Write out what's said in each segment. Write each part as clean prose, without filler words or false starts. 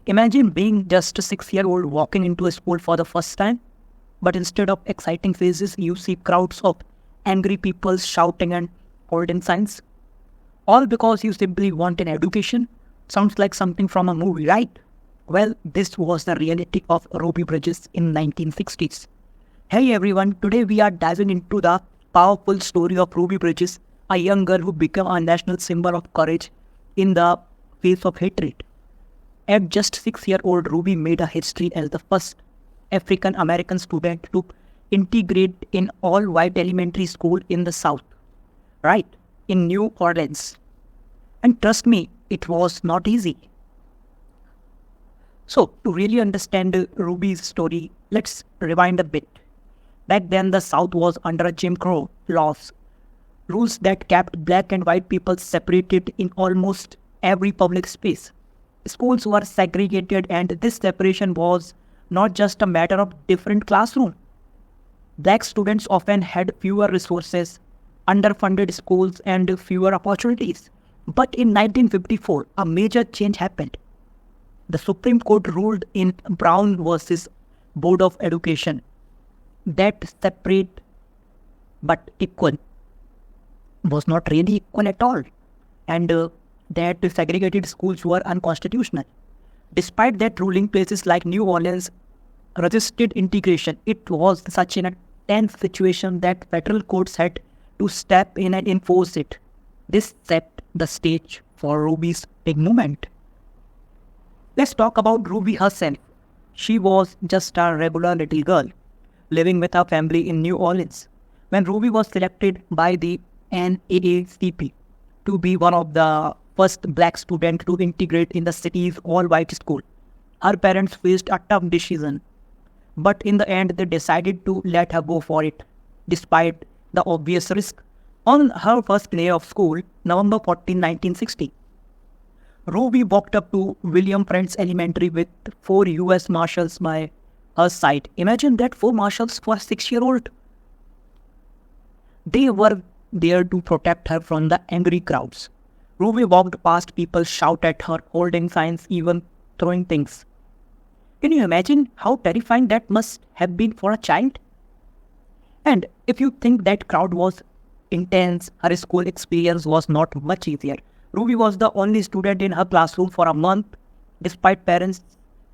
Imagine being just a 6-year-old walking into a school for the first time, but instead of exciting faces, you see crowds of angry people shouting and holding signs. All because you simply want an education. Sounds like something from a movie, right? Well, this was the reality of Ruby Bridges in 1960s. Hey everyone, today we are diving into the powerful story of Ruby Bridges, a young girl who became a national symbol of courage in the face of hatred. At just 6-year-old, Ruby made a history as the first African American student to integrate in all-white elementary school in the South, right, in New Orleans. And trust me, it was not easy. So, to really understand Ruby's story, let's rewind a bit. Back then, the South was under a Jim Crow laws, rules that kept black and white people separated in almost every public space. Schools were segregated, and this separation was not just a matter of different classrooms. Black students often had fewer resources, underfunded schools, and fewer opportunities. But in 1954, a major change happened. The Supreme Court ruled in Brown versus Board of Education that separate but equal was not really equal at all, and that segregated schools were unconstitutional. Despite that ruling, places like New Orleans resisted integration. It was such a tense situation that federal courts had to step in and enforce it. This set the stage for Ruby's big movement. Let's talk about Ruby herself. She was just a regular little girl living with her family in New Orleans. When Ruby was selected by the NAACP to be one of the first black students to integrate in the city's all-white school, her parents faced a tough decision. But in the end, they decided to let her go for it, despite the obvious risk. On her first day of school, November 14, 1960, Ruby walked up to William Friends Elementary with 4 U.S. Marshals by her side. Imagine that, 4 Marshals for a 6-year-old. They were there to protect her from the angry crowds. Ruby walked past people, shout at her, holding signs, even throwing things. Can you imagine how terrifying that must have been for a child? And if you think that crowd was intense, her school experience was not much easier. Ruby was the only student in her classroom for a month, despite her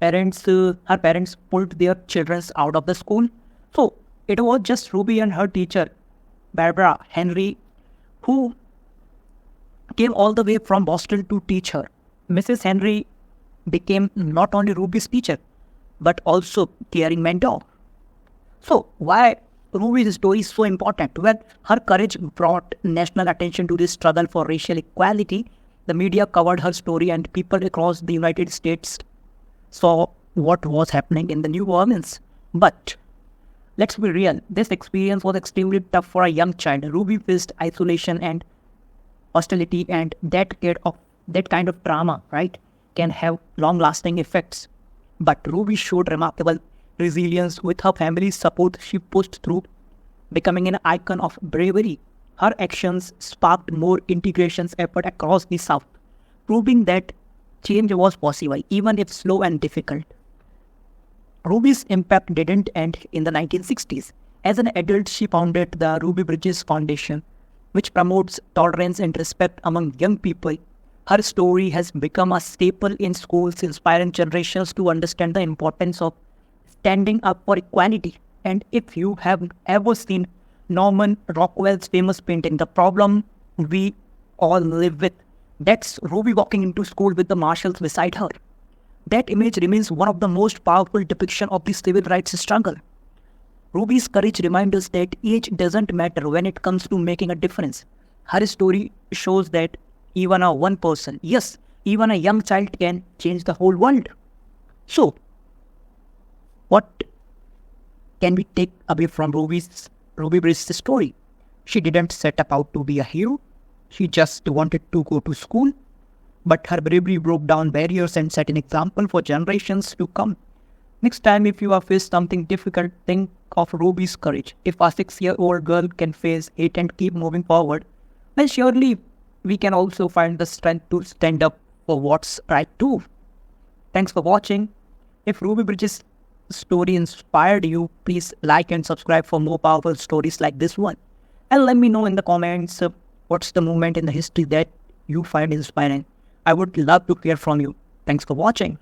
parents pulled their children out of the school. So it was just Ruby and her teacher, Barbara Henry, who came all the way from Boston to teach her. Mrs. Henry became not only Ruby's teacher, but also caring mentor. So why Ruby's story is so important? Well, her courage brought national attention to this struggle for racial equality. The media covered her story, and people across the United States saw what was happening in the New Orleans. But let's be real, this experience was extremely tough for a young child. Ruby faced isolation and hostility, and that kind of trauma, right, can have long-lasting effects. But Ruby showed remarkable resilience. With her family's support, she pushed through, becoming an icon of bravery. Her actions sparked more integration effort across the South, proving that change was possible, even if slow and difficult. Ruby's impact didn't end in the 1960s. As an adult, she founded the Ruby Bridges Foundation, which promotes tolerance and respect among young people. Her story has become a staple in schools, inspiring generations to understand the importance of standing up for equality. And if you have ever seen Norman Rockwell's famous painting, The Problem We All Live With, that's Ruby walking into school with the marshals beside her. That image remains one of the most powerful depictions of the civil rights struggle. Ruby's courage reminds us that age doesn't matter when it comes to making a difference. Her story shows that even one person, yes, even a young child, can change the whole world. So, what can we take away from Ruby Bridges' story? She didn't set out to be a hero. She just wanted to go to school. But her bravery broke down barriers and set an example for generations to come. Next time, if you are faced something difficult, think of Ruby's courage. If a 6-year-old girl can face hate and keep moving forward, then surely we can also find the strength to stand up for what's right too. Thanks for watching. If Ruby Bridges' story inspired you, please like and subscribe for more powerful stories like this one. And let me know in the comments what's the moment in the history that you find inspiring. I would love to hear from you. Thanks for watching.